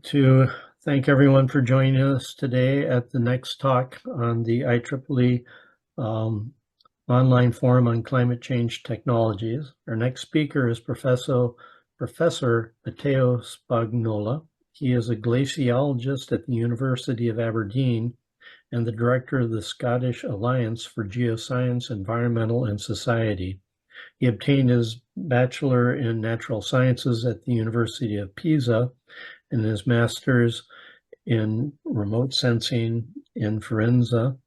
to thank everyone for joining us today at the next talk on the IEEE online forum on climate change technologies. Our next speaker is Professor Matteo Spagnolo. He is a glaciologist at the University of Aberdeen and the director of the Scottish Alliance for Geoscience, Environmental and Society. He obtained his Bachelor in Natural Sciences at the University of Pisa and his master's in remote sensing in Firenze,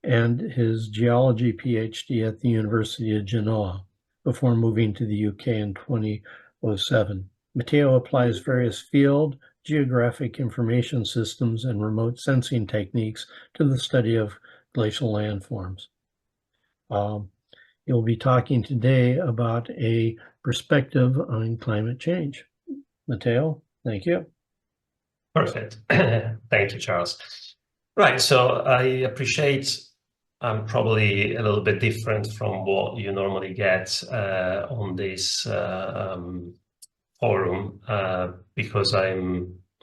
and his geology PhD at the University of Genoa before moving to the UK in 2007. Matteo applies various field, geographic information systems, and remote sensing techniques to the study of glacial landforms. He'll be talking today about a perspective on climate change. Matteo, thank you. Perfect. Thank you, Charles. Right, so I appreciate I'm probably a little bit different from what you normally get on this forum because I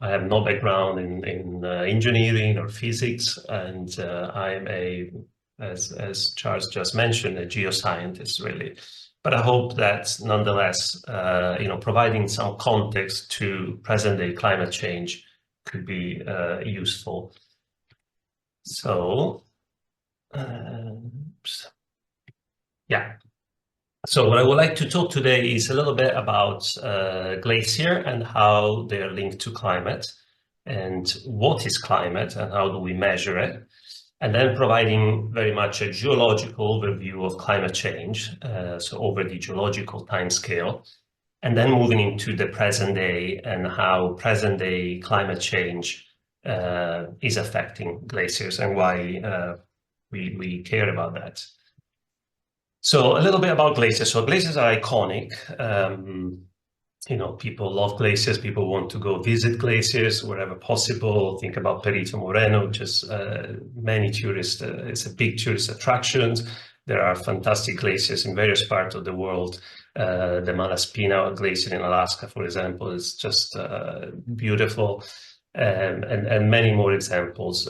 have no background in engineering or physics, and I'm as Charles just mentioned, a geoscientist really. But I hope that nonetheless, providing some context to present-day climate change could be useful. So, yeah. So what I would like to talk today is a little bit about glacier and how they're linked to climate, and what is climate and how do we measure it, and then providing very much a geological overview of climate change, so over the geological timescale, and then moving into the present day and how present day climate change is affecting glaciers and why we care about that. So a little bit about glaciers. So glaciers are iconic. People love glaciers. People want to go visit glaciers wherever possible. Think about Perito Moreno, which is many tourists. It's a big tourist attraction. There are fantastic glaciers in various parts of the world. The Malaspina Glacier in Alaska, for example, is just beautiful, and many more examples.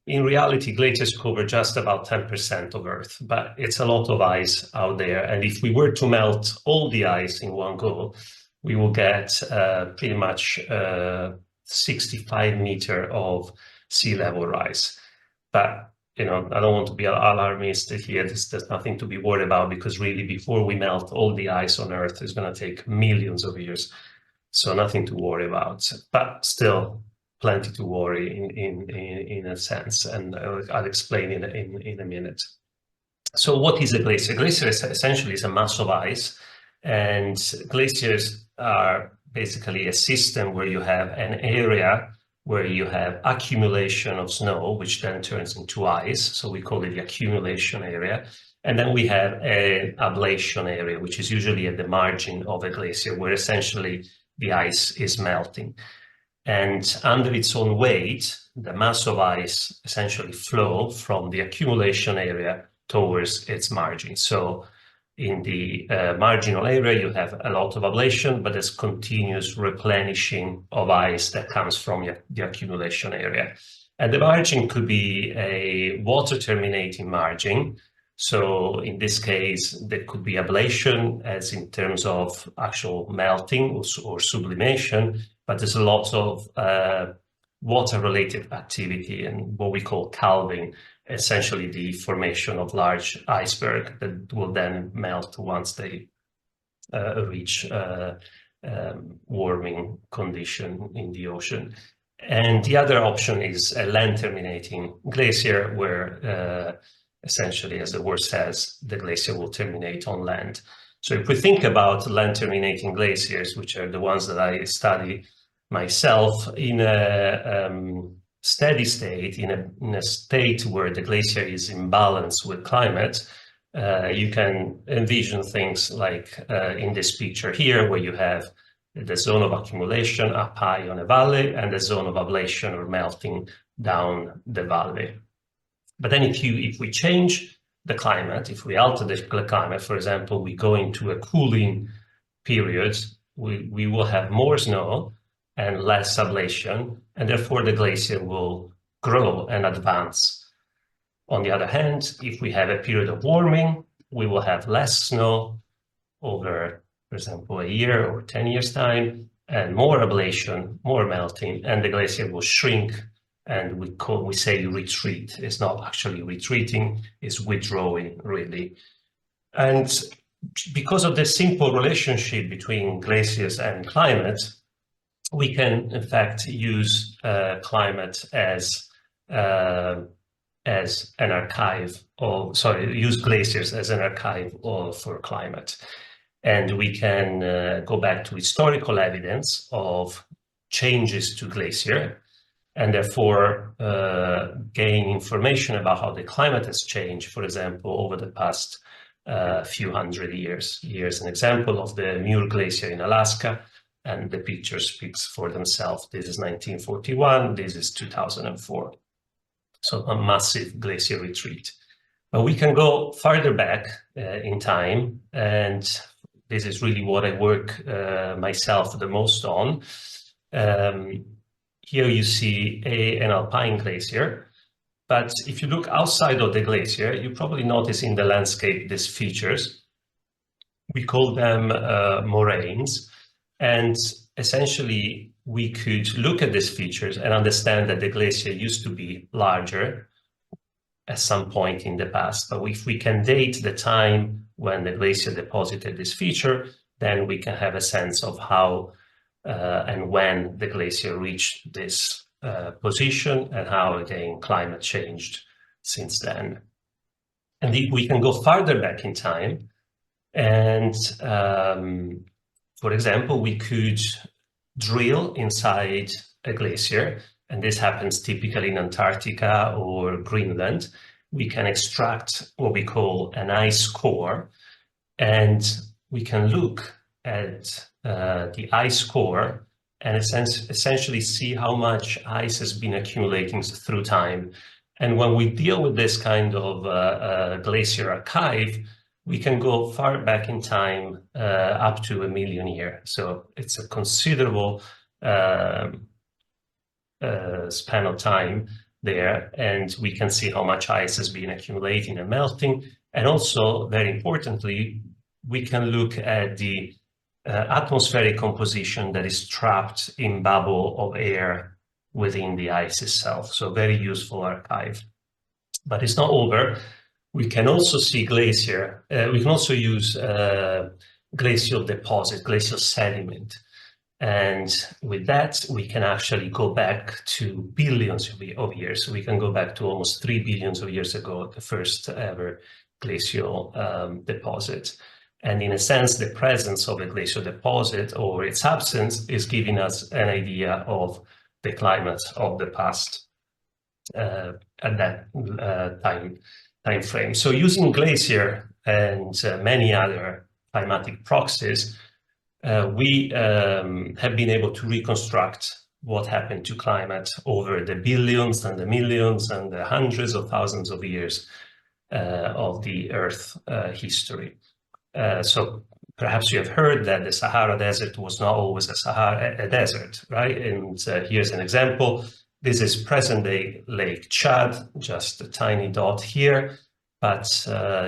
In reality, glaciers cover just about 10% of Earth, but it's a lot of ice out there. And if we were to melt all the ice in one go, we will get pretty much 65 meters of sea level rise. But I don't want to be alarmist here. There's nothing to be worried about, because really, before we melt all the ice on Earth, it's going to take millions of years. So nothing to worry about, but still plenty to worry in a sense, and I'll explain in a minute. So what is a glacier? A glacier essentially is a mass of ice, and glaciers are basically a system where you have an area where you have accumulation of snow, which then turns into ice. So we call it the accumulation area. And then we have an ablation area, which is usually at the margin of a glacier, where essentially the ice is melting. And under its own weight, the mass of ice essentially flow from the accumulation area towards its margin. So in the marginal area, you have a lot of ablation, but there's continuous replenishing of ice that comes from the accumulation area. And the margin could be a water terminating margin. So in this case, there could be ablation as in terms of actual melting or sublimation, but there's a lot of water-related activity and what we call calving, essentially the formation of large iceberg that will then melt once they reach warming condition in the ocean. And the other option is a land terminating glacier, where essentially, as the word says, the glacier will terminate on land. So if we think about land terminating glaciers, which are the ones that I study myself, in a steady state, in a state where the glacier is in balance with climate, you can envision things like in this picture here, where you have the zone of accumulation up high on a valley and the zone of ablation or melting down the valley. But then if we change the climate, if we alter the climate, for example, we go into a cooling period, we will have more snow, and less ablation, and therefore the glacier will grow and advance. On the other hand, if we have a period of warming, we will have less snow over, for example, a year or 10 years time, and more ablation, more melting, and the glacier will shrink, and we say retreat. It's not actually retreating, it's withdrawing, really. And because of the simple relationship between glaciers and climate, we can, in fact, use climate as an archive of, use glaciers as an archive for climate. And we can go back to historical evidence of changes to glacier, and therefore gain information about how the climate has changed, for example, over the past few hundred years. Here's an example of the Muir Glacier in Alaska, and the picture speaks for themselves. This is 1941, this is 2004. So a massive glacier retreat. But we can go farther back in time, and this is really what I work myself the most on. Here you see an alpine glacier, but if you look outside of the glacier, you probably notice in the landscape these features. We call them moraines, and essentially we could look at these features and understand that the glacier used to be larger at some point in the past. But if we can date the time when the glacier deposited this feature, then we can have a sense of how and when the glacier reached this position, and how, again, climate changed since then. And we can go farther back in time, and for example, we could drill inside a glacier, and this happens typically in Antarctica or Greenland. We can extract what we call an ice core, and we can look at the ice core and essentially see how much ice has been accumulating through time. And when we deal with this kind of glacier archive, we can go far back in time, up to 1 million years. So it's a considerable span of time there, and we can see how much ice has been accumulating and melting. And also, very importantly, we can look at the atmospheric composition that is trapped in bubble of air within the ice itself. So very useful archive. But it's not over. We can also see glacier. We can also use glacial deposit, glacial sediment. And with that, we can actually go back to billions of years. So we can go back to almost 3 billion of years ago, the first ever glacial deposit. And in a sense, the presence of a glacial deposit or its absence is giving us an idea of the climate of the past at that time frame. So using glacier and many other climatic proxies, we have been able to reconstruct what happened to climate over the billions and the millions and the hundreds of thousands of years of the Earth history. So perhaps you have heard that the Sahara Desert was not always a desert, right? And here's an example. This is present-day Lake Chad, just a tiny dot here, but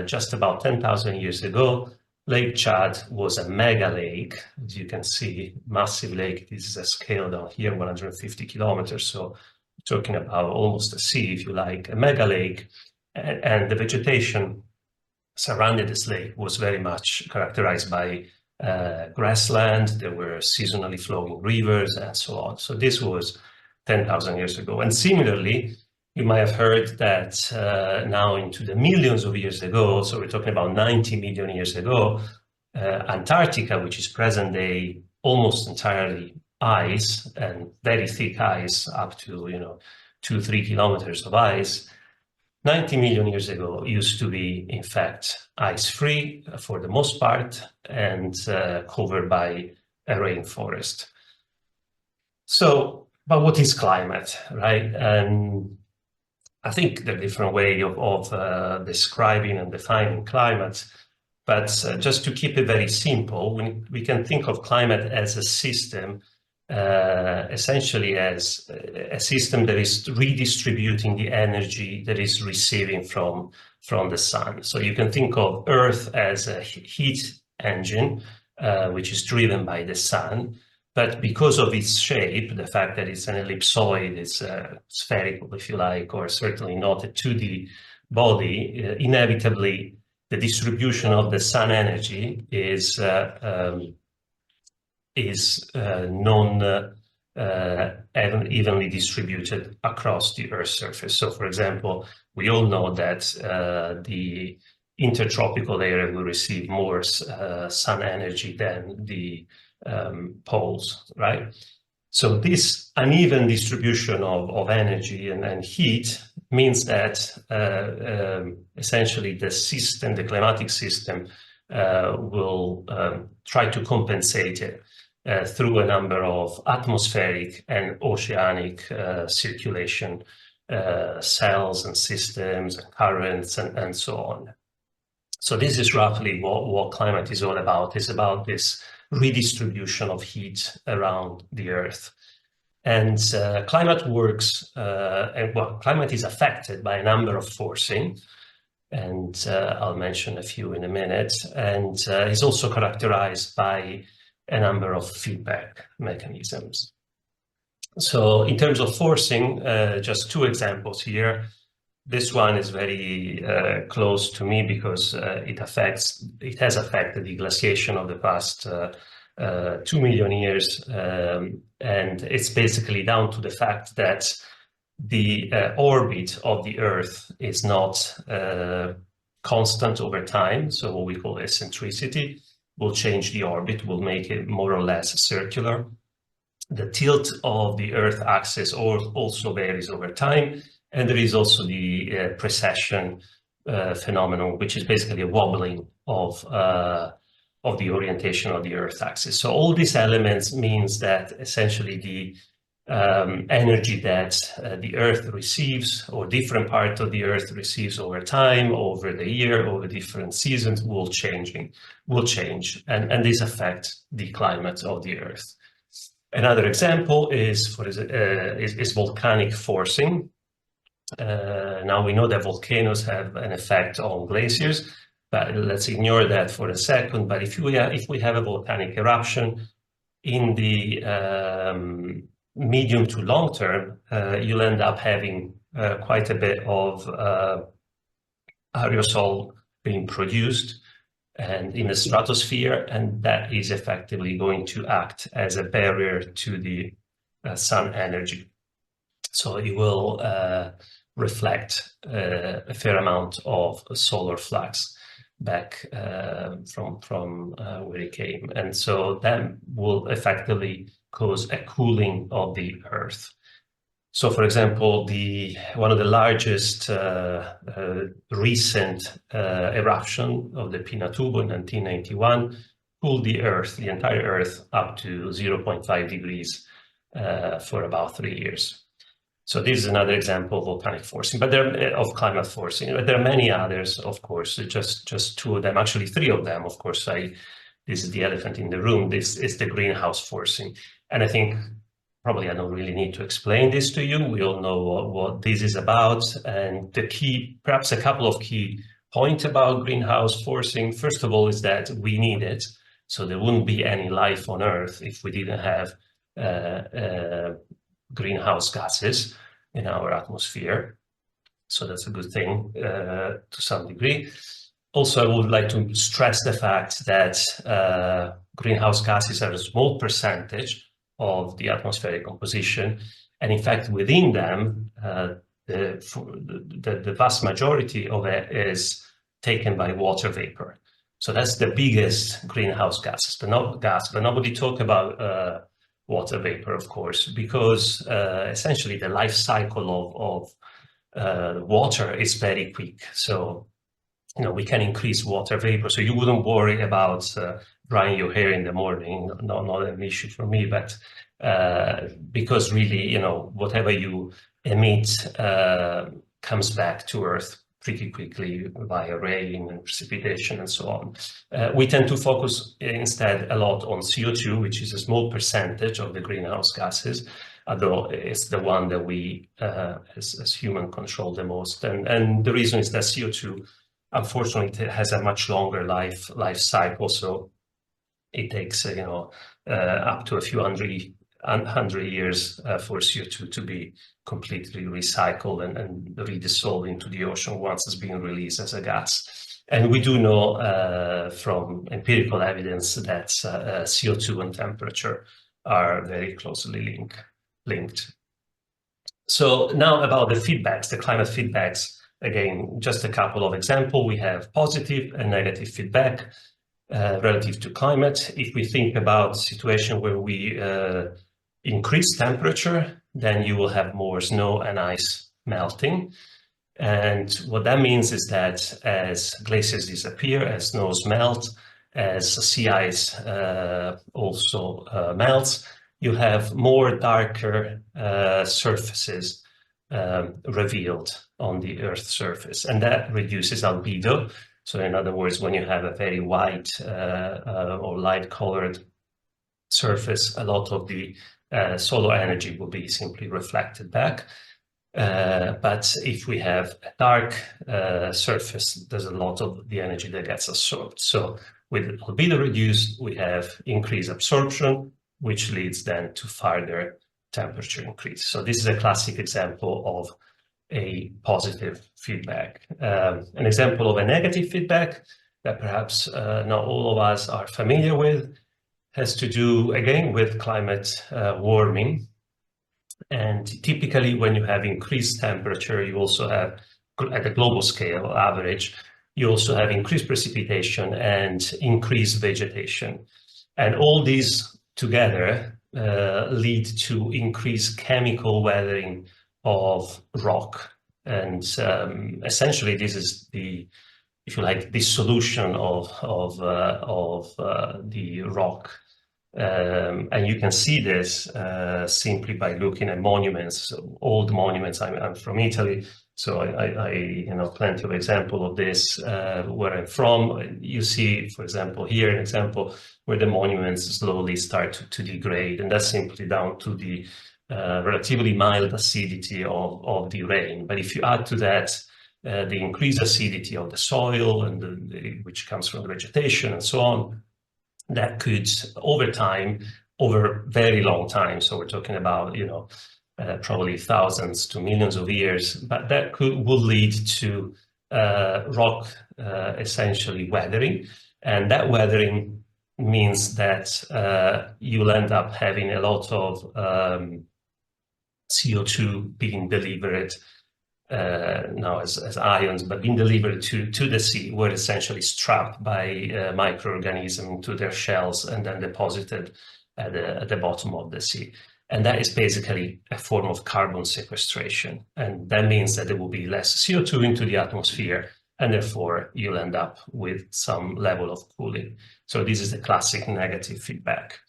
just about 10,000 years ago, Lake Chad was a mega lake. As you can see, massive lake. This is a scale down here, 150 kilometers. So we're talking about almost a sea, if you like, a mega lake. And the vegetation surrounding this lake was very much characterized by grassland. There were seasonally flowing rivers and so on. So this was 10,000 years ago. And similarly, you might have heard that now into the millions of years ago, so we're talking about 90 million years ago, Antarctica, which is present day almost entirely ice and very thick ice, up to 2-3 kilometers of ice, 90 million years ago used to be, in fact, ice-free for the most part and covered by a rainforest. So, but what is climate, right? And I think there are different ways of describing and defining climate, but just to keep it very simple, we can think of climate as a system essentially as a system that is redistributing the energy that is receiving from the sun. So you can think of Earth as a heat engine, which is driven by the sun. But because of its shape, the fact that it's an ellipsoid, it's spherical, if you like, or certainly not a 2D body, inevitably the distribution of the sun energy is evenly distributed across the Earth's surface. So, for example, we all know that the intertropical area will receive more sun energy than the poles, right? So this uneven distribution of energy and heat means that essentially the system, the climatic system, will try to compensate it through a number of atmospheric and oceanic circulation cells and systems and currents and so on. So this is roughly what climate is all about. It's about this redistribution of heat around the Earth. And climate works, climate is affected by a number of forcing, and I'll mention a few in a minute, and is also characterized by a number of feedback mechanisms. So in terms of forcing, just two examples here. This one is very close to me because it has affected the glaciation of the past 2 million years, and it's basically down to the fact that the orbit of the Earth is not constant over time. So what we call eccentricity will change the orbit, will make it more or less circular. The tilt of the Earth axis also varies over time. And there is also the precession phenomenon, which is basically a wobbling of the orientation of the Earth axis. So all these elements means that essentially the energy that the Earth receives, or different part of the Earth receives over time, over the year, over different seasons, will change, and this affects the climate of the Earth. Another example is volcanic forcing. Now we know that volcanoes have an effect on glaciers, but let's ignore that for a second. But if we have a volcanic eruption in the medium to long term, you'll end up having quite a bit of aerosol being produced and in the stratosphere, and that is effectively going to act as a barrier to the sun energy. So it will reflect a fair amount of solar flux back from where it came. And so that will effectively cause a cooling of the Earth. So, for example, one of the largest recent eruption of the Pinatubo in 1991 cooled the Earth, the entire Earth, up to 0.5 degrees for about 3 years. So this is another example of volcanic forcing, but of climate forcing. But there are many others, of course. Just two of them, actually 3 of them. Of course, this is the elephant in the room. This is the greenhouse forcing, and I think probably I don't really need to explain this to you. We all know what this is about, and perhaps a couple of key points about greenhouse forcing. First of all, is that we need it, so there wouldn't be any life on Earth if we didn't have greenhouse gases in our atmosphere. So that's a good thing to some degree. Also, I would like to stress the fact that greenhouse gases are a small percentage of the atmospheric composition, and in fact, within them, the vast majority of it is taken by water vapor. So that's the biggest greenhouse gases, but nobody talk about water vapor, of course, because essentially the life cycle of water is very quick. So, we can increase water vapor. So you wouldn't worry about drying your hair in the morning. Not an issue for me, but because really, whatever you emit comes back to Earth pretty quickly via rain and precipitation and so on. We tend to focus instead a lot on CO2, which is a small percentage of the greenhouse gases, although it's the one that we as human control the most. And the reason is that CO2, unfortunately, has a much longer life cycle. So it takes, up to a few hundred years for CO2 to be completely recycled and redissolved into the ocean once it's been released as a gas. And we do know from empirical evidence that CO2 and temperature are very closely linked. So now about the feedbacks, the climate feedbacks. Again, just a couple of examples. We have positive and negative feedback relative to climate. If we think about a situation where we increase temperature, then you will have more snow and ice melting. And what that means is that as glaciers disappear, as snows melt, as sea ice also melts, you have more darker surfaces revealed on the Earth's surface, and that reduces albedo. So in other words, when you have a very white or light colored surface, a lot of the solar energy will be simply reflected back. But if we have a dark surface, there's a lot of the energy that gets absorbed. So with albedo reduced, we have increased absorption, which leads then to further temperature increase. So this is a classic example of a positive feedback. An example of a negative feedback that perhaps not all of us are familiar with has to do, again, with climate warming. And typically, when you have increased temperature, you also have, at a global scale average, you also have increased precipitation and increased vegetation. And all these together lead to increased chemical weathering of rock. And essentially, this is the, if you like, dissolution of the rock. And you can see this simply by looking at monuments, old monuments. I'm from Italy, so I plenty of example of this where I'm from. You see, for example, here an example where the monuments slowly start to degrade, and that's simply down to the relatively mild acidity of the rain. But if you add to that the increased acidity of the soil and which comes from the vegetation and so on, that could, over time, over very long time, so we're talking about, probably thousands to millions of years, but that will lead to rock essentially weathering. And that weathering means that you'll end up having a lot of CO2 being delivered now as ions, but being delivered to the sea, where essentially trapped by microorganisms into their shells and then deposited at the bottom of the sea. And that is basically a form of carbon sequestration. And that means that there will be less CO2 into the atmosphere, and therefore you'll end up with some level of cooling. So this is the classic negative feedback.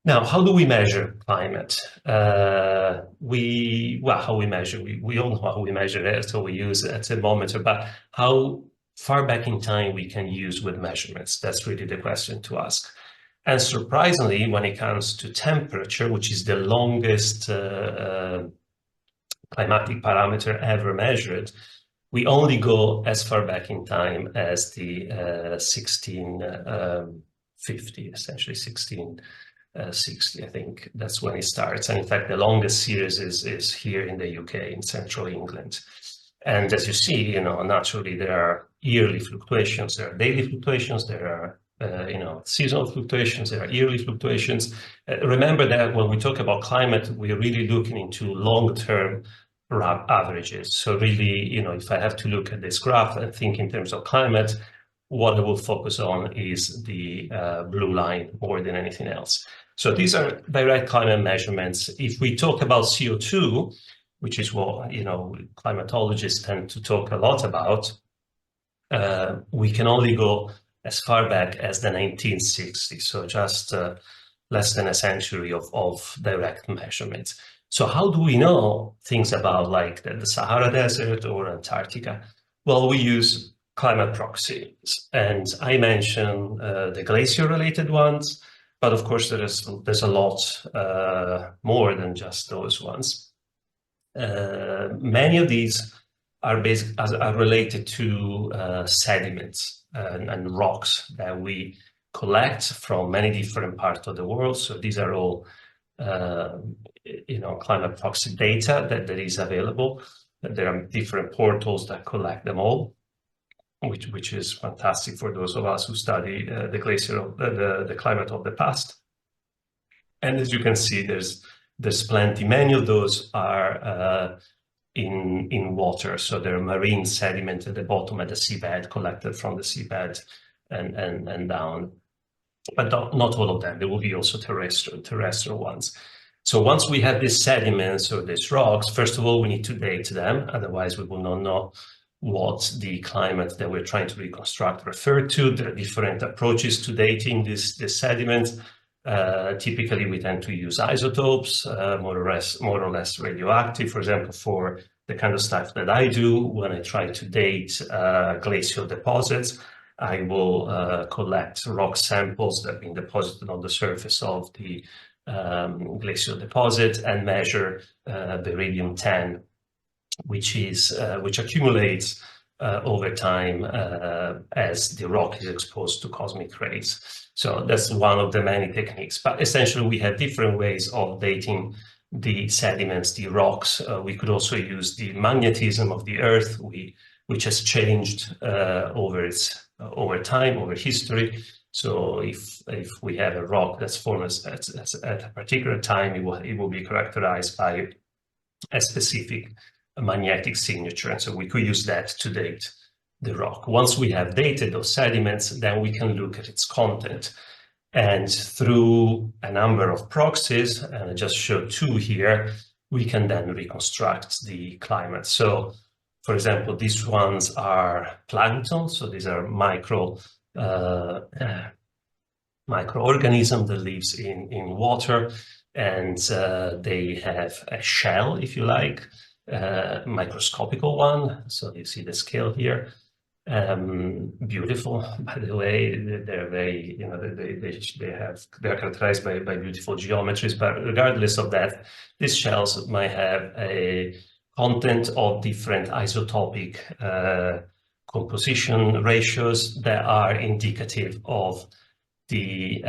Now, how do we measure climate? How we measure? We all know how we measure it, so we use a thermometer, but how far back in time we can use with measurements? That's really the question to ask. And surprisingly, when it comes to temperature, which is the longest climatic parameter ever measured, we only go as far back in time as the 1650, essentially 1660, I think that's when it starts. And in fact, the longest series is here in the UK, in central England. And as you see, naturally there are yearly fluctuations, there are daily fluctuations, there are seasonal fluctuations, there are yearly fluctuations. Remember that when we talk about climate, we're really looking into long-term averages. So really, if I have to look at this graph and think in terms of climate, what I will focus on is the blue line more than anything else. So these are direct climate measurements. If we talk about CO2, which is what climatologists tend to talk a lot about, we can only go as far back as the 1960s, so just less than a century of direct measurements. So how do we know things about like the Sahara Desert or Antarctica? Well, we use climate proxies, and I mentioned the glacier-related ones, but of course there's a lot more than just those ones. Many of these are related to sediments and rocks that we collect from many different parts of the world. So these are all climate proxy data that is available. There are different portals that collect them all, which is fantastic for those of us who study the climate of the past. And as you can see, there's plenty. Many of those are in water, so there are marine sediment at the bottom at the seabed, collected from the seabed and down. But not all of them. There will be also terrestrial ones. So once we have these sediments or these rocks, first of all, we need to date them. Otherwise, we will not know what the climate that we're trying to reconstruct refer to. There are different approaches to dating this sediment. Typically, we tend to use isotopes, more or less radioactive. For example, for the kind of stuff that I do when I try to date glacial deposits, I will collect rock samples that have been deposited on the surface of the glacial deposit and measure beryllium-10, which accumulates over time as the rock is exposed to cosmic rays. So that's one of the many techniques. But essentially, we have different ways of dating the sediments, the rocks. We could also use the magnetism of the Earth, which has changed over time, over history. So if we have a rock that's formed at a particular time, it will be characterized by a specific magnetic signature. And so we could use that to date the rock. Once we have dated those sediments, then we can look at its content. And through a number of proxies, and I just showed two here, we can then reconstruct the climate. So, for example, these ones are plankton. So these are microorganism that lives in water, and they have a shell, if you like, microscopical one. So you see the scale here. Beautiful, by the way. They're very, they're characterized by beautiful geometries. But regardless of that, these shells might have a content of different isotopic composition ratios that are indicative of the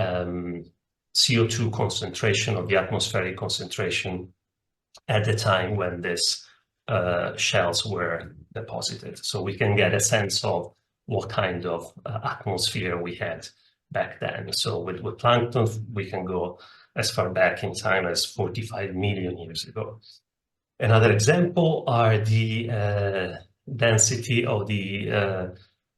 CO2 concentration, of the atmospheric concentration at the time when these shells were deposited. So we can get a sense of what kind of atmosphere we had back then. So with plankton, we can go as far back in time as 45 million years ago. Another example are the density of the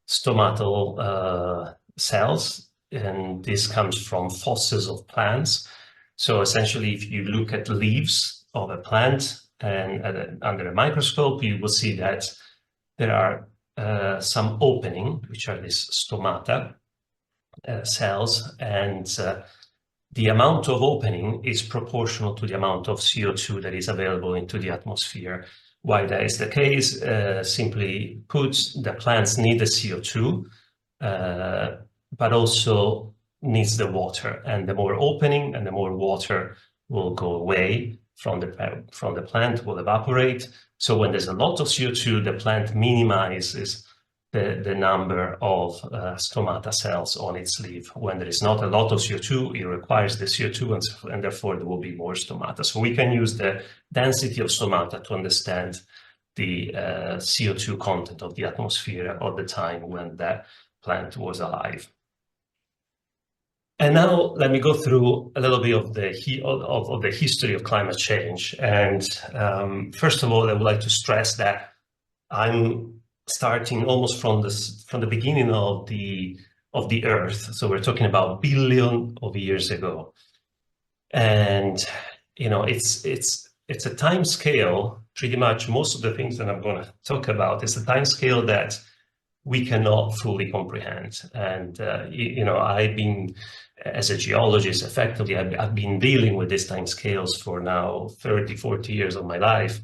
stomatal cells, and this comes from fossils of plants. So essentially, if you look at leaves of a plant and under a microscope, you will see that there are some opening, which are these stomata cells, and the amount of opening is proportional to the amount of CO2 that is available into the atmosphere. Why that is the case? Simply put, the plants need the CO2, but also needs the water. And the more opening and the more water will go away from the plant, will evaporate. So when there's a lot of CO2, the plant minimizes the number of stomata cells on its leaf. When there is not a lot of CO2, it requires the CO2, and therefore there will be more stomata. So we can use the density of stomata to understand the CO2 content of the atmosphere at the time when that plant was alive. And now let me go through a little bit of the history of climate change. And first of all, I would like to stress that I'm starting almost from the beginning of the Earth. So we're talking about billions of years ago, and it's a time scale. Pretty much most of the things that I'm going to talk about is a time scale that we cannot fully comprehend. And I've been, as a geologist, effectively, I've been dealing with these time scales for now 30, 40 years of my life,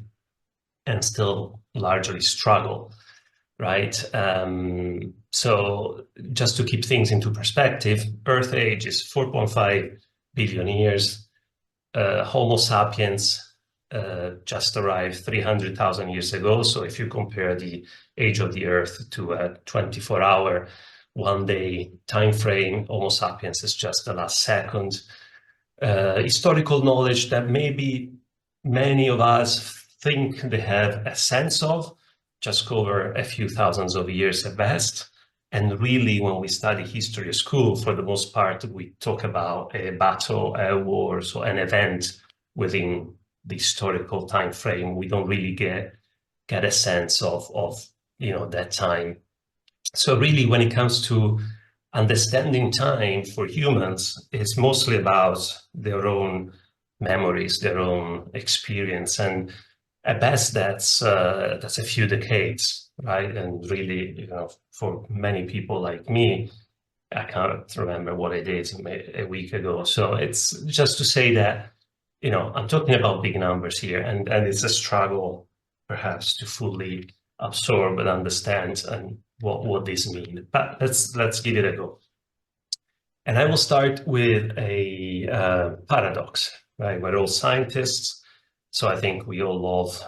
and still largely struggle. right? So just to keep things into perspective, Earth age is 4.5 billion years. Homo sapiens just arrived 300,000 years ago. So if you compare the age of the Earth to a 24-hour, one-day time frame, Homo sapiens is just the last second. Historical knowledge that maybe many of us think they have a sense of, just cover a few thousands of years at best. And really, when we study history at school, for the most part, we talk about a battle, a war, so an event within the historical time frame. We don't really get a sense of that time. So really, when it comes to understanding time for humans, it's mostly about their own memories, their own experience, and at best that's a few decades, right? And really, for many people like me, I can't remember what I did a week ago. So it's just to say that, I'm talking about big numbers here, and it's a struggle perhaps to fully absorb and understand and what this means. But let's give it a go. And I will start with a paradox, right? We're all scientists, so I think we all love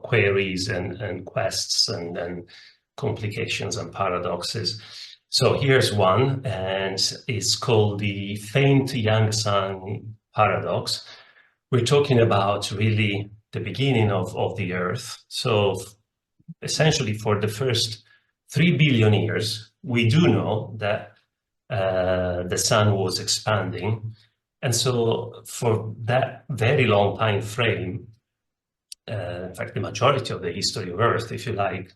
queries and quests and complications and paradoxes. So here's one, and it's called the faint young sun paradox. We're talking about really the beginning of the Earth. So essentially for the first 3 billion years, we do know that the sun was expanding. And so for that very long time frame, in fact, the majority of the history of Earth, if you like,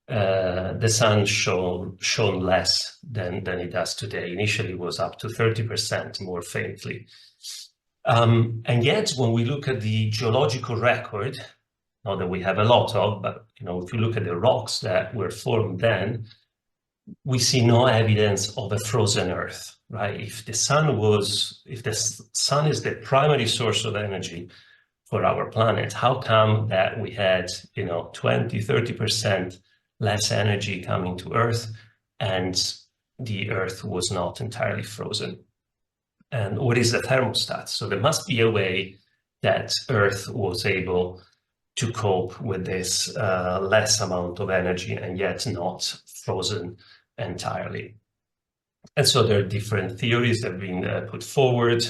the sun shone less than it does today. Initially, it was up to 30% more faintly. And yet, when we look at the geological record, not that we have a lot of, but if you look at the rocks that were formed then, we see no evidence of a frozen Earth, right? If the sun is the primary source of energy for our planet, how come that we had 20-30% less energy coming to Earth and the Earth was not entirely frozen? And what is the thermostat? So there must be a way that Earth was able to cope with this less amount of energy and yet not frozen entirely. And so there are different theories that have been put forward.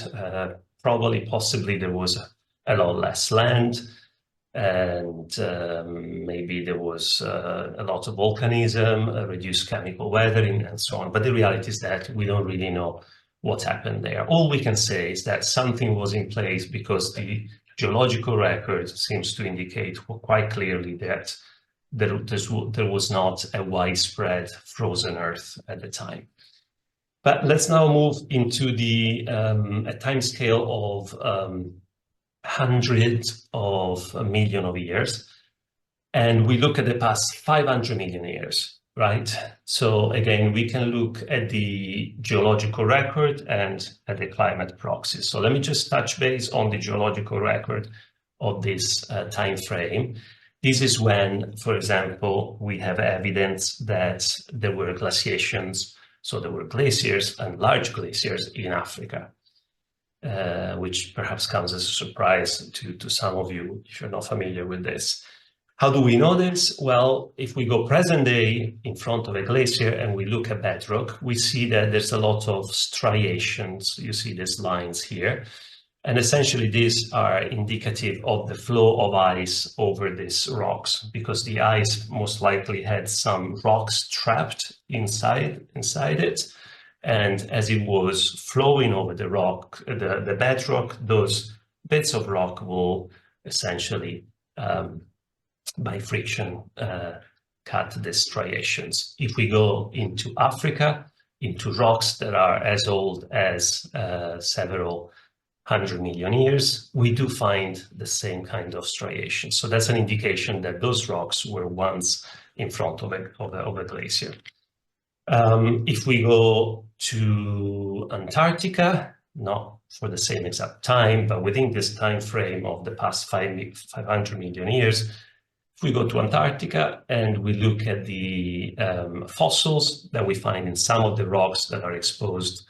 Possibly there was a lot less land, and maybe there was a lot of volcanism, reduced chemical weathering, and so on. But the reality is that we don't really know what happened there. All we can say is that something was in place because the geological record seems to indicate quite clearly that there was not a widespread frozen Earth at the time. But let's now move into a time scale of hundreds of millions of years. And we look at the past 500 million years, right? So again, we can look at the geological record and at the climate proxies. So let me just touch base on the geological record of this time frame. This is when, for example, we have evidence that there were glaciations. So there were glaciers and large glaciers in Africa, which perhaps comes as a surprise to some of you if you're not familiar with this. How do we know this? Well, if we go present day in front of a glacier and we look at bedrock, we see that there's a lot of striations. You see these lines here. And essentially, these are indicative of the flow of ice over these rocks, because the ice most likely had some rocks trapped inside it. And as it was flowing over the rock, the bedrock, those bits of rock will essentially, by friction, cut the striations. If we go into Africa, into rocks that are as old as several 100 million years, we do find the same kind of striation. So that's an indication that those rocks were once in front of a glacier. If we go to Antarctica, not for the same exact time, but within this time frame of the past 500 million years, If we go to Antarctica and we look at the fossils that we find in some of the rocks that are exposed,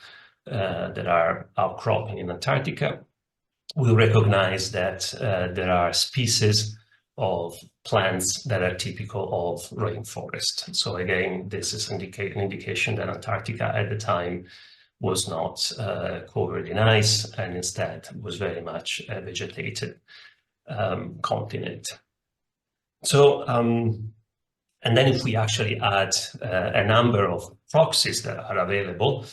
that are outcropping in Antarctica, we recognize that there are species of plants that are typical of rainforest. So again, this is an indication that Antarctica at the time was not covered in ice, and instead was very much a vegetated continent. So, and then if we actually add a number of proxies that are available,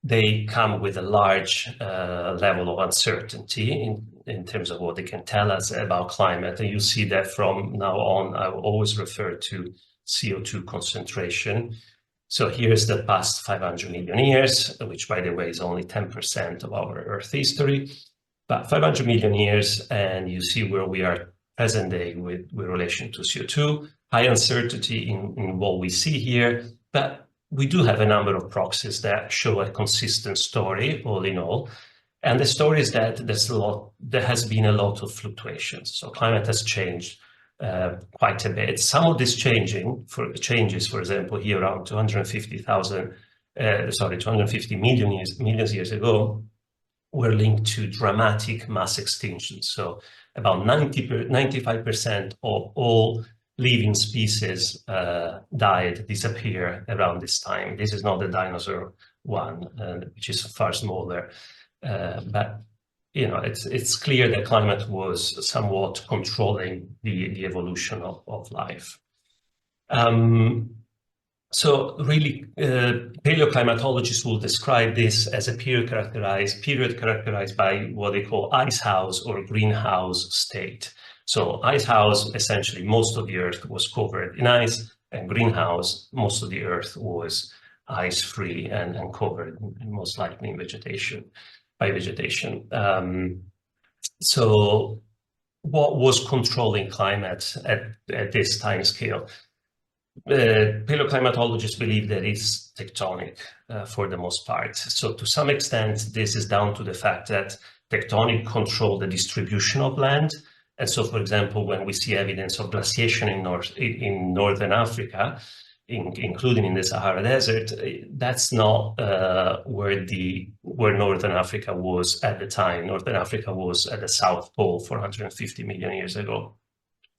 they come with a large level of uncertainty in terms of what they can tell us about climate. And you see that from now on, I will always refer to CO2 concentration. So here's the past 500 million years, which, by the way, is only 10% of our Earth history. But 500 million years, and you see where we are present day with relation to CO2, high uncertainty in what we see here, but we do have a number of proxies that show a consistent story, all in all. And the story is that there has been a lot of fluctuations. So climate has changed quite a bit. Some of these changes, for example, here around 250 million years ago, were linked to dramatic mass extinctions. So about 95% of all living species disappear around this time. This is not the dinosaur one, which is far smaller. But you know, it's clear that climate was somewhat controlling the evolution of life. So really, paleoclimatologists will describe this as a period characterized by what they call icehouse or greenhouse state. So icehouse, essentially, most of the Earth was covered in ice, and greenhouse, most of the Earth was ice-free and covered, most likely in vegetation. So what was controlling climate at this time scale? Paleoclimatologists believe that it's tectonic for the most part. So to some extent, this is down to the fact that tectonic control the distribution of land. And so, for example, when we see evidence of glaciation in Northern Africa, including in the Sahara Desert, that's not where Northern Africa was at the time. Northern Africa was at the South Pole 450 million years ago.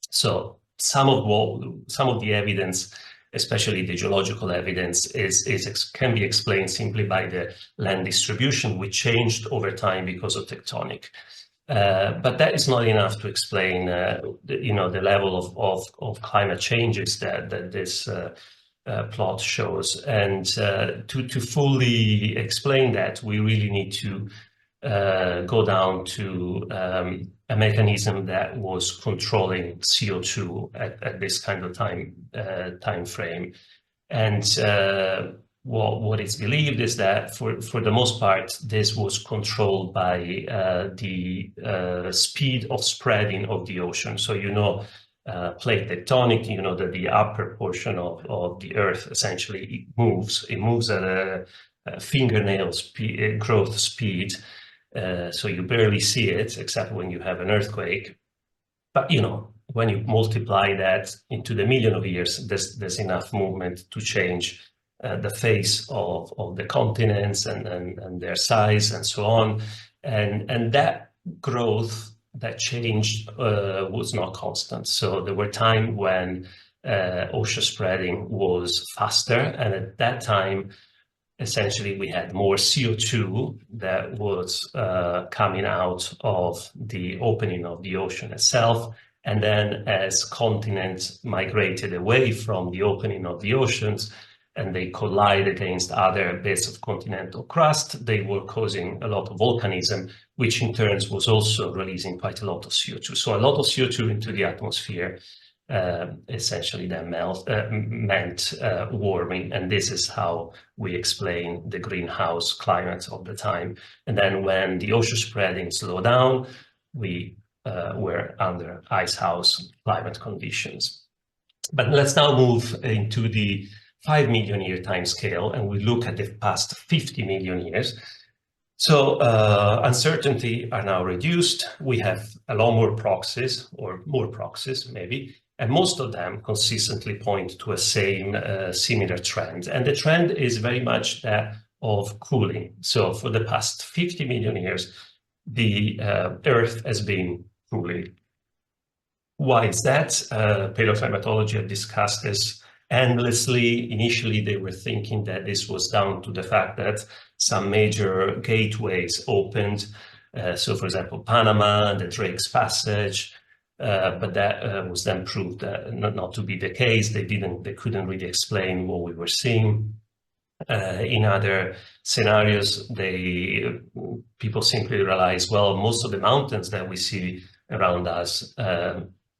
So some of the evidence, especially the geological evidence, can be explained simply by the land distribution, which changed over time because of tectonic. But that is not enough to explain, the level of climate changes that this plot shows. And to fully explain that, we really need to go down to a mechanism that was controlling CO2 at this kind of time frame. And what is believed is that for the most part, this was controlled by the speed of spreading of the ocean. So plate tectonic, you know that the upper portion of the Earth essentially moves. It moves at a fingernail growth speed. So you barely see it except when you have an earthquake. But when you multiply that into the million of years, there's enough movement to change the face of the continents and their size and so on. And that growth, that change was not constant. So there were times when ocean spreading was faster, and at that time, essentially, we had more CO2 that was coming out of the opening of the ocean itself. And then as continents migrated away from the opening of the oceans and they collide against other bits of continental crust, they were causing a lot of volcanism, which in turn was also releasing quite a lot of CO2. So a lot of CO2 into the atmosphere essentially then meant warming, and this is how we explain the greenhouse climate of the time. And then when the ocean spreading slowed down, we were under icehouse climate conditions. But let's now move into the 5 million year time scale, and we look at the past 50 million years. So uncertainty are now reduced. We have a lot more proxies, or more proxies maybe, And most of them consistently point to a similar trend. And the trend is very much that of cooling. So for the past 50 million years, the Earth has been cooling. Why is that? Paleoclimatology have discussed this endlessly. Initially, they were thinking that this was down to the fact that some major gateways opened. So, for example, Panama, the Drake's Passage, but that was then proved not to be the case. They couldn't really explain what we were seeing. In other scenarios, people simply realize, well, most of the mountains that we see around us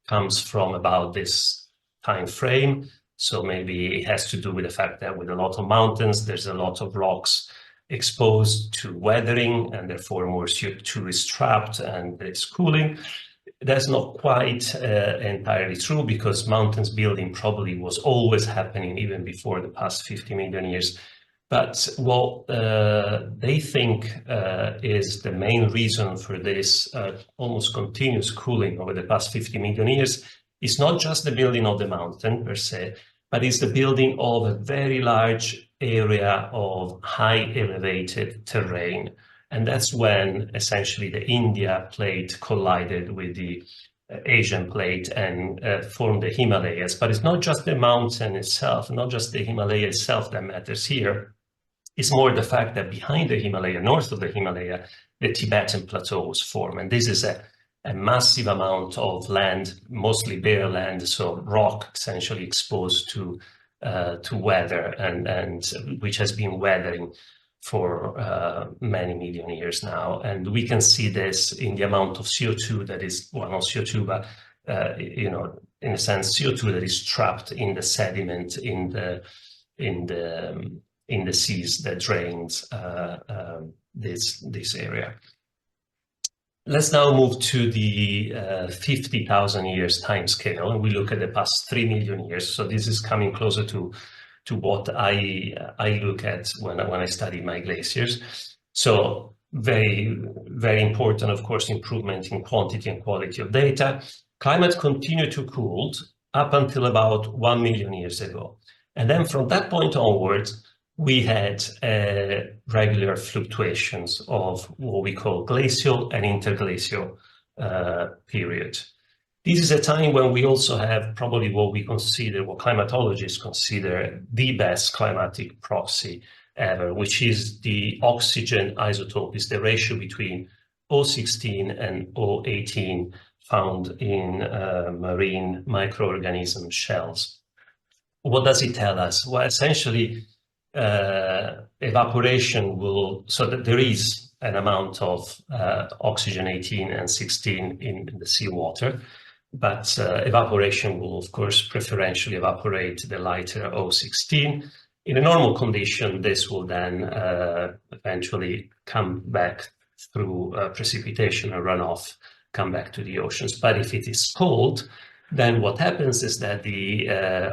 comes from about this time frame. So maybe it has to do with the fact that with a lot of mountains, there's a lot of rocks exposed to weathering, and therefore more CO2 is trapped and it's cooling. That's not quite entirely true, because mountains building probably was always happening even before the past 50 million years. But what they think is the main reason for this almost continuous cooling over the past 50 million years is not just the building of the mountain per se, but it's the building of a very large area of high elevated terrain. And that's when essentially the India plate collided with the Asian plate and formed the Himalayas. But it's not just the mountain itself, not just the Himalaya itself that matters here. It's more the fact that behind the Himalaya, north of the Himalaya, the Tibetan plateau was formed. And this is a massive amount of land, mostly bare land, so rock essentially exposed to weather, and which has been weathering for many million years now. And we can see this in the amount of CO2 that is, well, not CO2, but in a sense, CO2 that is trapped in the sediment in the seas that drains this area. Let's now move to the 50,000 years time scale, and we look at the past 3 million years. So this is coming closer to what I look at when I study my glaciers. So very, very important, of course, improvement in quantity and quality of data. Climate continued to cool up until about 1 million years ago. And then from that point onwards, we had regular fluctuations of what we call glacial and interglacial period. This is a time when we also have probably what climatologists consider the best climatic proxy ever, which is the oxygen isotope, is the ratio between O16 and O18 found in marine microorganism shells. What does it tell us? Well, essentially, evaporation so that there is an amount of oxygen 18 and 16 in the seawater, but evaporation will, of course, preferentially evaporate the lighter O16. In a normal condition, this will then eventually come back through precipitation and runoff, come back to the oceans. But if it is cold, then what happens is that the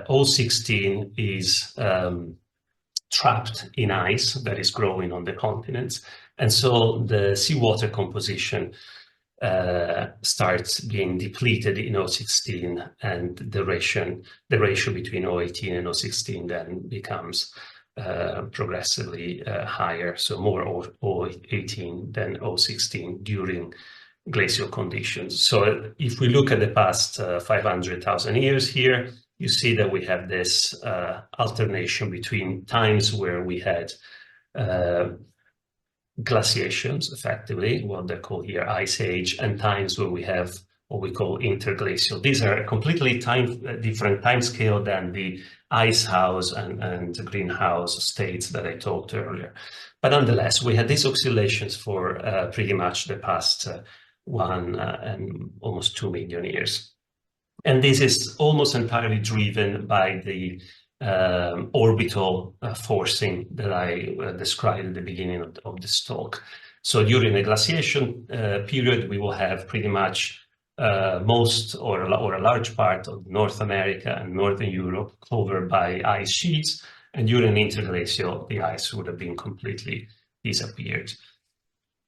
O16 is trapped in ice that is growing on the continents. And so the seawater composition starts being depleted in O16, and the ratio between O18 and O16 then becomes progressively higher, so more O18 than O16 during glacial conditions. So if we look at the past 500,000 years here, you see that we have this alternation between times where we had glaciations, effectively, what they call here ice age, and times where we have what we call interglacial. These are a completely different time scale than the ice house and the greenhouse states that I talked earlier. But nonetheless, we had these oscillations for pretty much the past 1 and almost 2 million years. And this is almost entirely driven by the orbital forcing that I described at the beginning of this talk. So during the glaciation period, we will have pretty much most or a large part of North America and Northern Europe covered by ice sheets. And during interglacial, the ice would have been completely disappeared.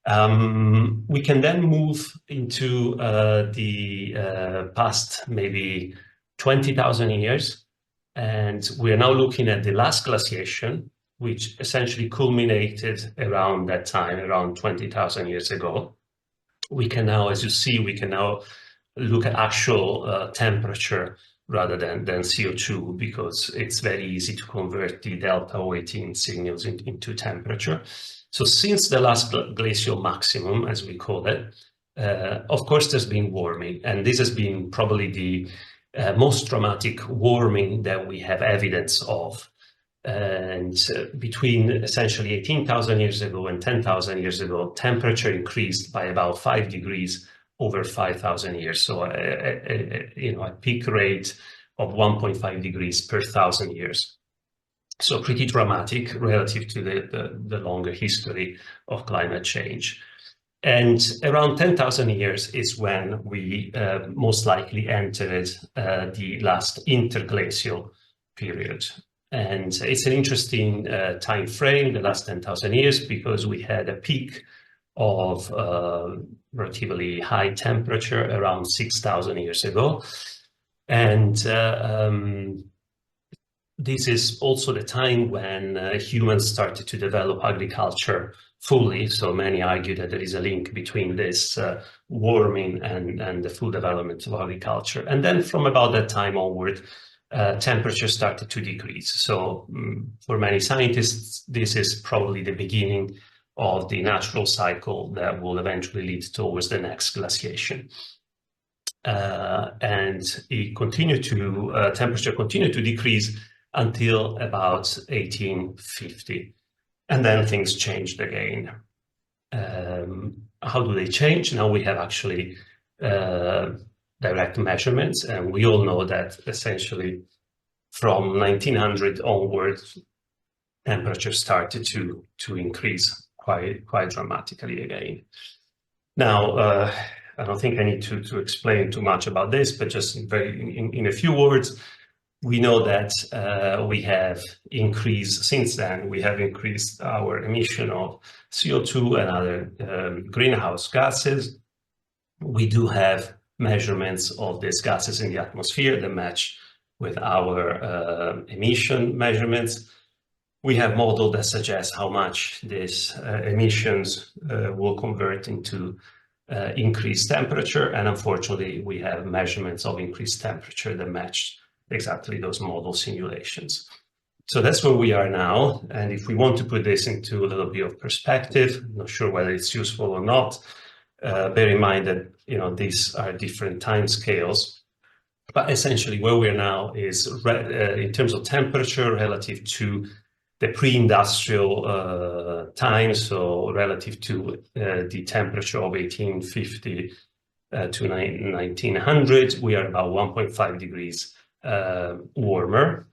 We can then move into the past maybe 20,000 years. And we are now looking at the last glaciation, which essentially culminated around that time, around 20,000 years ago. We can now, as you see, we can now look at actual temperature rather than CO2, because it's very easy to convert the delta weighting signals into temperature. So since the last glacial maximum, as we call it, of course, there's been warming, and this has been probably the most dramatic warming that we have evidence of. And between essentially 18,000 years ago and 10,000 years ago, temperature increased by about 5 degrees over 5,000 years. So a peak rate of 1.5 degrees per 1,000 years. So pretty dramatic relative to the longer history of climate change. And around 10,000 years is when we most likely entered the last interglacial period. And it's an interesting time frame, the last 10,000 years, because we had a peak of relatively high temperature around 6,000 years ago. And this is also the time when humans started to develop agriculture fully. So many argue that there is a link between this warming and the full development of agriculture. And then from about that time onward, temperature started to decrease. So for many scientists, this is probably the beginning of the natural cycle that will eventually lead towards the next glaciation. And temperature continued to decrease until about 1850. And then things changed again. How do they change? Now we have actually direct measurements, and we all know that essentially from 1900 onwards, temperature started to increase quite dramatically again. Now, I don't think I need to explain too much about this, but just in a few words, we know that we have increased, since then, we have increased our emission of CO2 and other greenhouse gases. We do have measurements of these gases in the atmosphere that match with our emission measurements. We have models that suggest how much these emissions will convert into increased temperature, and unfortunately, we have measurements of increased temperature that match exactly those model simulations. So that's where we are now, and if we want to put this into a little bit of perspective, I'm not sure whether it's useful or not, bear in mind that these are different time scales, but essentially where we are now is in terms of temperature relative to the pre-industrial time, so relative to the temperature of 1850 to 1900, we are about 1.5 degrees warmer,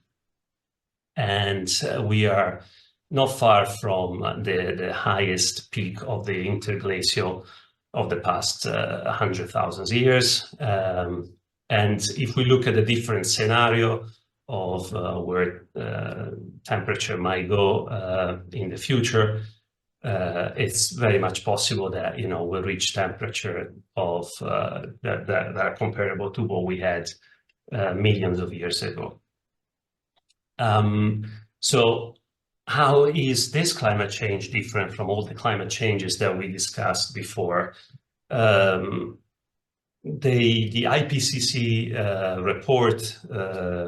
and we are not far from the highest peak of the interglacial of the past 100,000 years. And if we look at a different scenario of where temperature might go in the future, it's very much possible that we'll reach temperature of that are comparable to what we had millions of years ago. So how is this climate change different from all the climate changes that we discussed before? The IPCC report,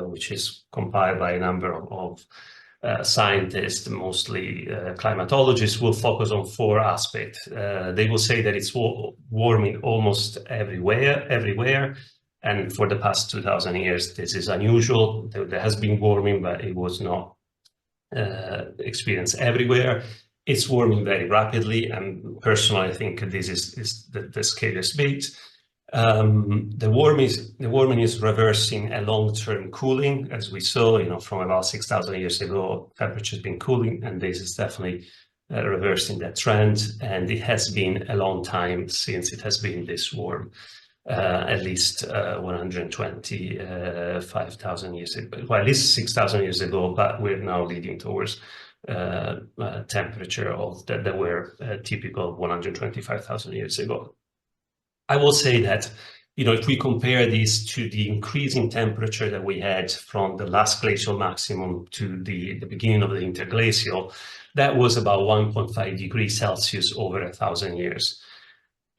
which is compiled by a number of scientists, mostly climatologists, will focus on 4 aspects. They will say that it's warming almost everywhere. And for the past 2,000 years, this is unusual. There has been warming, but it was not experienced everywhere. It's warming very rapidly, and personally, I think this is the scariest bit. The warming is reversing a long-term cooling, as we saw, from about 6,000 years ago, temperature has been cooling, and this is definitely reversing that trend. And it has been a long time since it has been this warm, at least 125,000 years ago, well, at least 6,000 years ago, but we're now leading towards temperature that were typical of 125,000 years ago. I will say that if we compare this to the increasing temperature that we had from the last glacial maximum to the beginning of the interglacial, that was about 1.5 degrees Celsius over 1,000 years.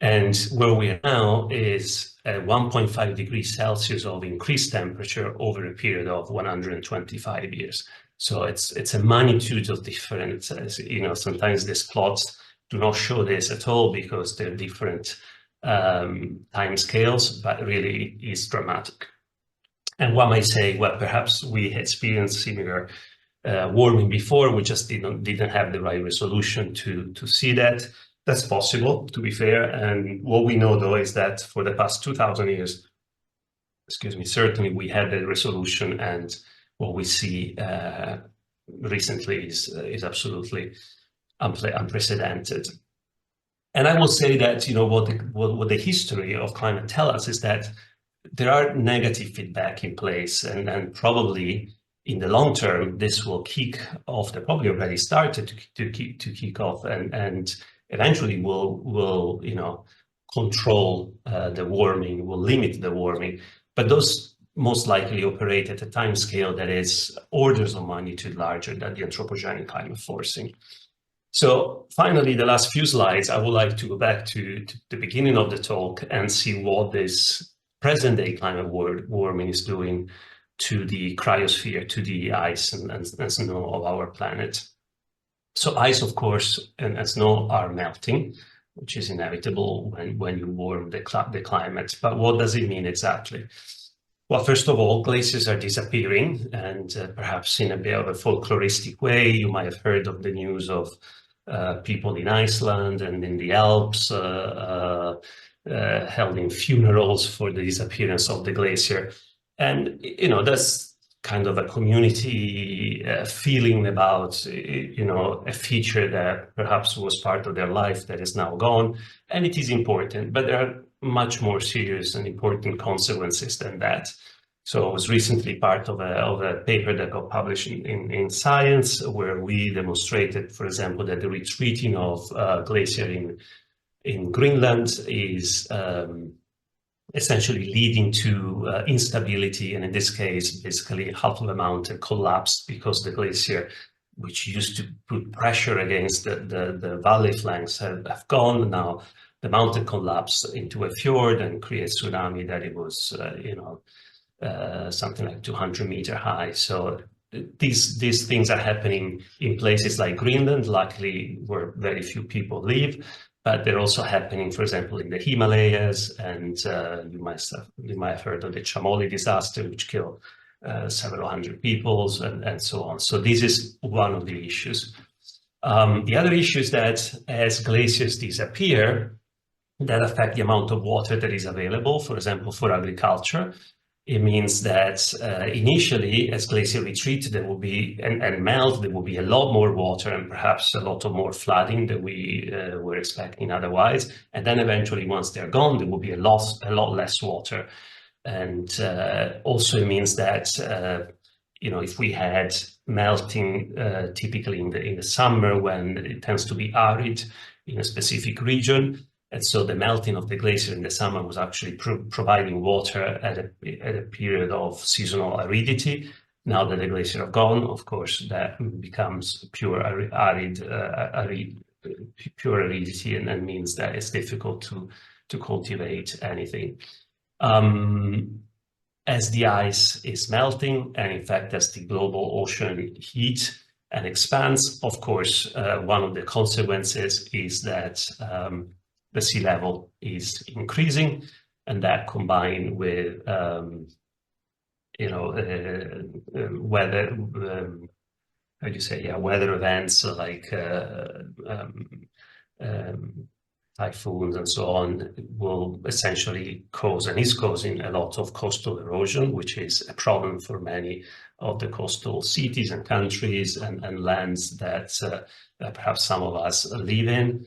And where we are now is at 1.5 degrees Celsius of increased temperature over a period of 125 years. So it's a magnitude of difference. Sometimes these plots do not show this at all because they're different time scales, but really is dramatic. And one might say, well, perhaps we experienced similar warming before, we just didn't have the right resolution to see that. That's possible, to be fair. And what we know, though, is that for the past 2,000 years, certainly we had the resolution, and what we see recently is absolutely unprecedented. And I will say that, what the history of climate tells us is that there are negative feedback in place, and probably in the long term, this will kick off. They probably already started to kick off, and eventually will control the warming, will limit the warming. But those most likely operate at a time scale that is orders of magnitude larger than the anthropogenic climate forcing. So finally, the last few slides, I would like to go back to the beginning of the talk and see what this present-day climate warming is doing to the cryosphere, to the ice and snow of our planet. So ice, of course, and snow are melting, which is inevitable when you warm the climate. But what does it mean exactly? Well, first of all, glaciers are disappearing, and perhaps in a bit of a folkloristic way, you might have heard of the news of people in Iceland and in the Alps holding funerals for the disappearance of the glacier. And, that's kind of a community feeling about, a feature that perhaps was part of their life that is now gone. And it is important, but there are much more serious and important consequences than that. So I was recently part of a paper that got published in Science, where we demonstrated, for example, that the retreating of glacier in Greenland is essentially leading to instability, and in this case, basically half of the mountain collapsed because the glacier, which used to put pressure against the valley flanks, have gone. Now the mountain collapsed into a fjord and creates tsunami that it was, something like 200-meter high. So these things are happening in places like Greenland, luckily where very few people live. But they're also happening, for example, in the Himalayas, and you might have heard of the Chamoli disaster, which killed several hundred people, and so on. So this is one of the issues. The other issue is that as glaciers disappear, that affect the amount of water that is available, for example, for agriculture. It means that initially, as glacier retreat, there will be and melt, there will be a lot more water and perhaps a lot of more flooding than we were expecting otherwise. And then eventually, once they're gone, there will be a lot less water. And also it means that if we had melting typically in the summer, when it tends to be arid in a specific region. And so the melting of the glacier in the summer was actually providing water at a period of seasonal aridity. Now that the glacier are gone, of course, that becomes pure aridity, and means that it's difficult to cultivate anything. As the ice is melting, and in fact, as the global ocean heats and expands, of course, one of the consequences is that the sea level is increasing, and that combined with weather, weather events like typhoons and so on, will essentially cause and is causing a lot of coastal erosion, which is a problem for many of the coastal cities and countries and lands that perhaps some of us live in.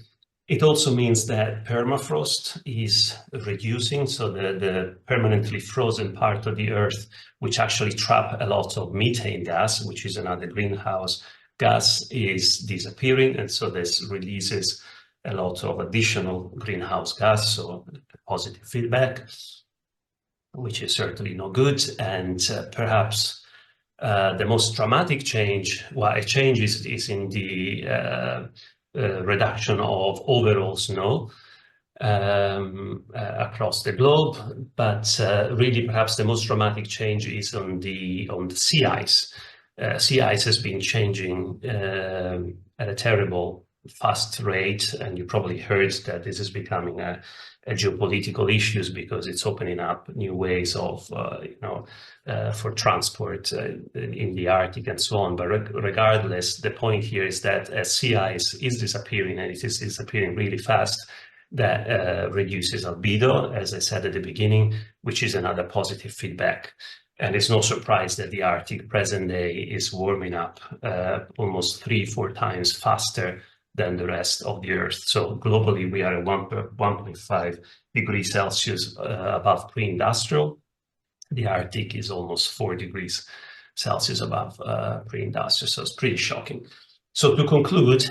It also means that permafrost is reducing, so the permanently frozen part of the Earth, which actually trap a lot of methane gas, which is another greenhouse gas, is disappearing, and so this releases a lot of additional greenhouse gas, so positive feedback. which is certainly no good. And perhaps the most dramatic change, well, a change is in the reduction of overall snow across the globe, but really perhaps the most dramatic change is on the sea ice. Sea ice has been changing at a terrible fast rate, and you probably heard that this is becoming a geopolitical issues because it's opening up new ways of for transport in the Arctic and so on. But regardless, the point here is that as sea ice is disappearing, and it is disappearing really fast, that reduces albedo, as I said at the beginning, which is another positive feedback. And it's no surprise that the Arctic present day is warming up almost 3-4 times faster than the rest of the Earth. So globally, we are at 1.5 degrees Celsius above pre-industrial. The Arctic is almost 4 degrees Celsius above pre-industrial, so it's pretty shocking. So to conclude,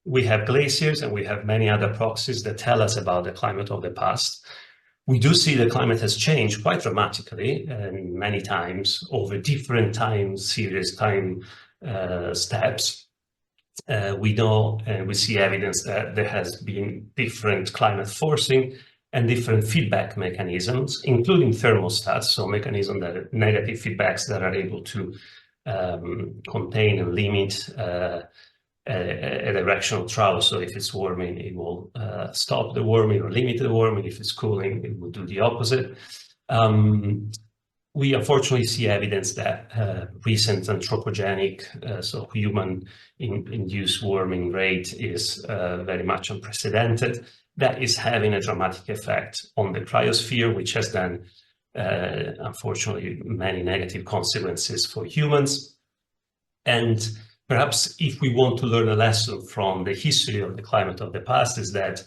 we have glaciers and we have many other proxies that tell us about the climate of the past. We do see the climate has changed quite dramatically and many times over different time series, steps. We know and we see evidence that there has been different climate forcing and different feedback mechanisms, including thermostats, so mechanisms that are negative feedbacks that are able to contain and limit a directional travel. So if it's warming, it will stop the warming or limit the warming. If it's cooling, it will do the opposite. We unfortunately see evidence that recent anthropogenic, so human-induced warming rate is very much unprecedented. That is having a dramatic effect on the cryosphere, which has then, unfortunately, many negative consequences for humans. And perhaps if we want to learn a lesson from the history of the climate of the past, is that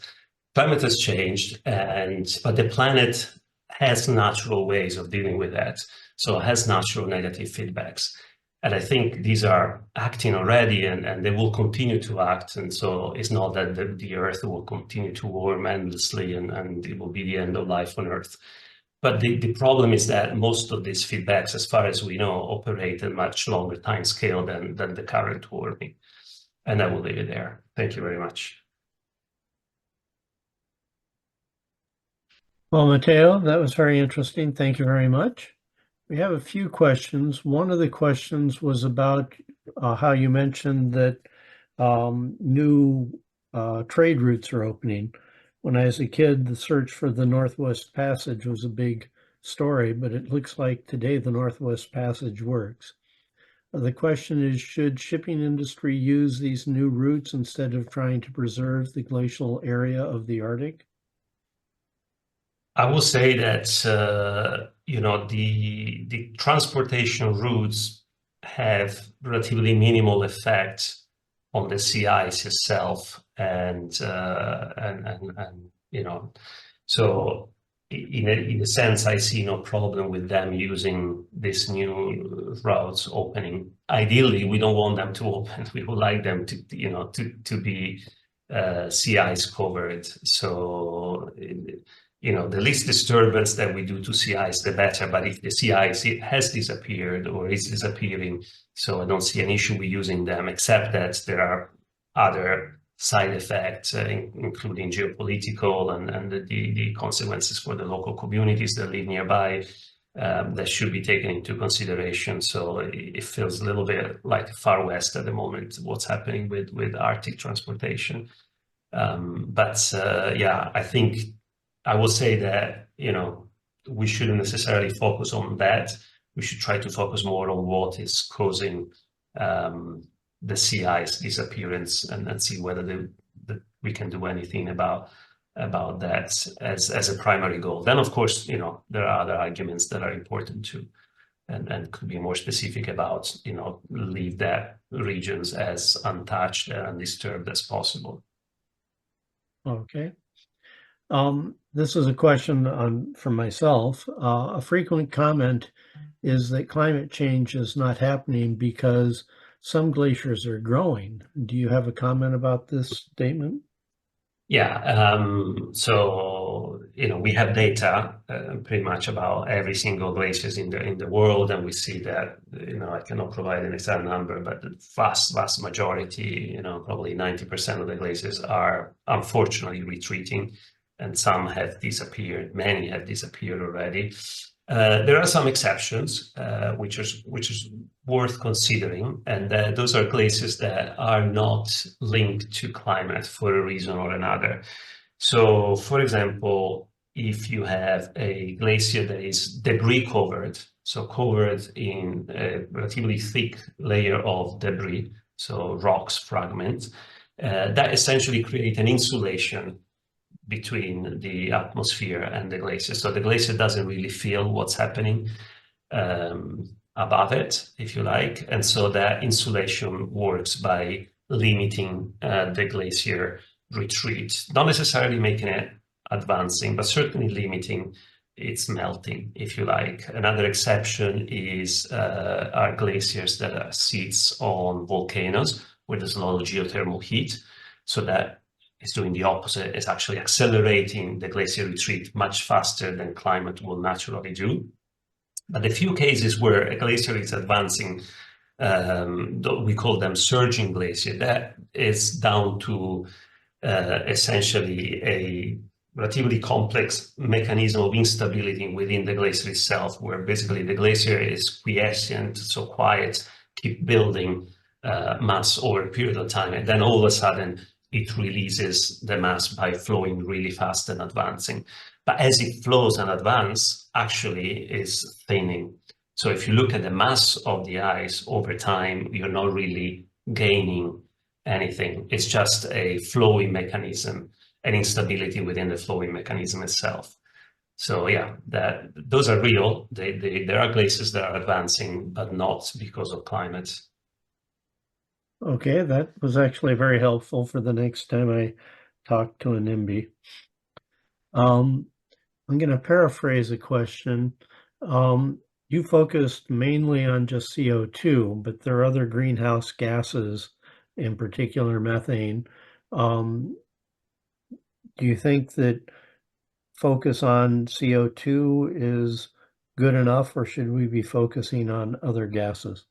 climate has changed, but the planet has natural ways of dealing with that. So it has natural negative feedbacks. And I think these are acting already, and they will continue to act. And so it's not that the Earth will continue to warm endlessly and it will be the end of life on Earth. But the problem is that most of these feedbacks, as far as we know, operate at a much longer time scale than the current warming. And I will leave it there. Thank you very much. Well, Matteo, that was very interesting. Thank you very much. We have a few questions. One of the questions was about how you mentioned that new trade routes are opening. When I was a kid, the search for the Northwest Passage was a big story, but it looks like today the Northwest Passage works. The question is, should shipping industry use these new routes instead of trying to preserve the glacial area of the Arctic? I will say that the transportation routes have relatively minimal effect on the sea ice itself, and so in a sense, I see no problem with them using these new routes opening. Ideally, we don't want them to open. We would like them to be sea ice covered. So the least disturbance that we do to sea ice, the better. But if the sea ice has disappeared or is disappearing, so I don't see an issue with using them, except that there are other side effects, including geopolitical and the consequences for the local communities that live nearby that should be taken into consideration. So it feels a little bit like Far West at the moment, what's happening with Arctic transportation. Yeah, I think I will say that, we shouldn't necessarily focus on that. We should try to focus more on what is causing the sea ice disappearance and see whether we can do anything about that as a primary goal. Then, of course, there are other arguments that are important too, and could be more specific about, leave that regions as untouched and undisturbed as possible. Okay. This is a question for myself. A frequent comment is that climate change is not happening because some glaciers are growing. Do you have a comment about this statement? Yeah, so we have data pretty much about every single glaciers in the world, and we see that I cannot provide an exact number, but the vast majority, probably 90% of the glaciers are unfortunately retreating, and some have disappeared. Many have disappeared already. There are some exceptions, which is worth considering, and those are glaciers that are not linked to climate for a reason or another. So, for example, if you have a glacier that is debris covered, so covered in a relatively thick layer of debris, so rocks, fragments, that essentially create an insulation between the atmosphere and the glacier. So the glacier doesn't really feel what's happening above it, if you like. And so that insulation works by limiting the glacier retreat, not necessarily making it advancing, but certainly limiting its melting, if you like. Another exception is are glaciers that sits on volcanoes where there's a lot of geothermal heat. So that is doing the opposite, is actually accelerating the glacier retreat much faster than climate will naturally do. But the few cases where a glacier is advancing, we call them surging glacier, that is down to essentially a relatively complex mechanism of instability within the glacier itself, where basically the glacier is quiescent, so quiet, keep building mass over a period of time, and then all of a sudden it releases the mass by flowing really fast and advancing. But as it flows and advances, actually is thinning. So if you look at the mass of the ice over time, you're not really gaining anything. It's just a flowing mechanism, an instability within the flowing mechanism itself. So yeah, those are real. There are glaciers that are advancing, but not because of climate. Okay, that was actually very helpful for the next time I talk to a NIMBY. I'm going to paraphrase a question. You focused mainly on just CO2, but there are other greenhouse gases, in particular methane. Do you think that focus on CO2 is good enough, or should we be focusing on other gases?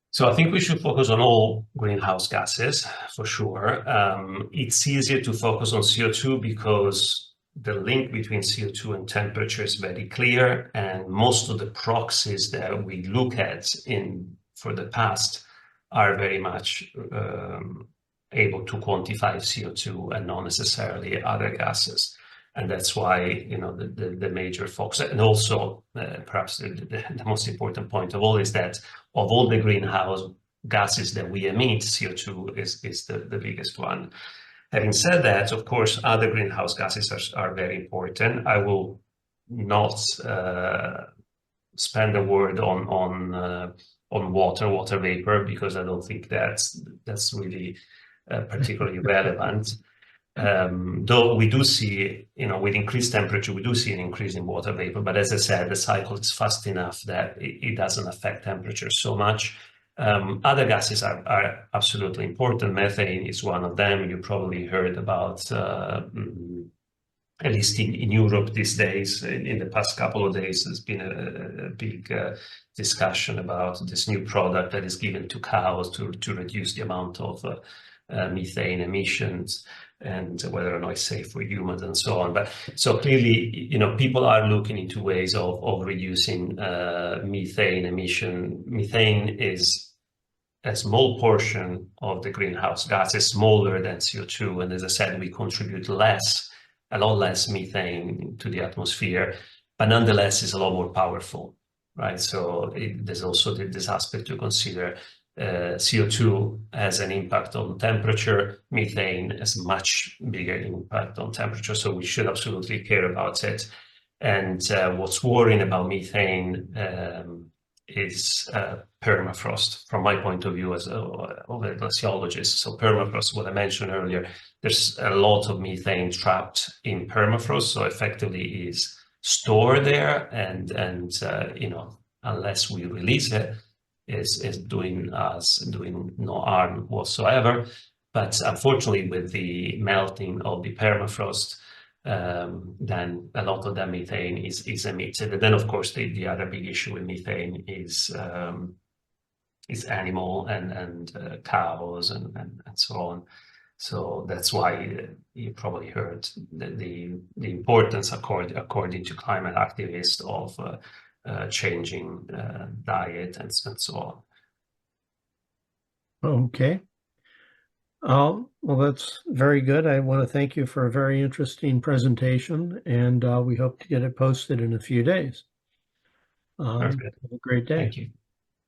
So I think we should focus on all greenhouse gases for sure. It's easier to focus on CO2 because the link between CO2 and temperature is very clear, and most of the proxies that we look at for the past are very much able to quantify CO2 and not necessarily other gases. And that's why, the major focus, and also perhaps the most important point of all is that of all the greenhouse gases that we emit, CO2 is the biggest one. Having said that, of course, other greenhouse gases are very important. I will not spend a word on water vapor, because I don't think that's really particularly relevant. Though we do see, with increased temperature, we do see an increase in water vapor. But as I said, the cycle is fast enough that it doesn't affect temperature so much. Other gases are absolutely important. Methane is one of them. You probably heard about, at least in Europe these days, in the past couple of days, there's been a big discussion about this new product that is given to cows to reduce the amount of methane emissions, and whether or not it's safe for humans and so on. But so clearly, people are looking into ways of reducing methane emission. Methane is a small portion of the greenhouse gases, smaller than CO2. And as I said, we contribute a lot less methane to the atmosphere, but nonetheless is a lot more powerful, right? So there's also this aspect to consider. CO2 has an impact on temperature, methane has a much bigger impact on temperature, so we should absolutely care about it. And what's worrying about methane is permafrost, from my point of view as a glaciologist. So permafrost, what I mentioned earlier, there's a lot of methane trapped in permafrost, so effectively is stored there, and unless we release it, is doing no harm whatsoever. But unfortunately, with the melting of the permafrost, then a lot of that methane is emitted. And then, of course, the other big issue with methane is animal and cows and so on. So that's why you probably heard the importance, according to climate activists, of changing diet and so on. Okay. Well, that's very good. I want to thank you for a very interesting presentation, and we hope to get it posted in a few days. Perfect. Have a great day. Thank you.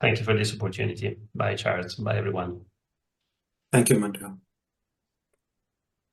Thank you for this opportunity. Bye, Charles. Bye, everyone. Thank you, Matteo.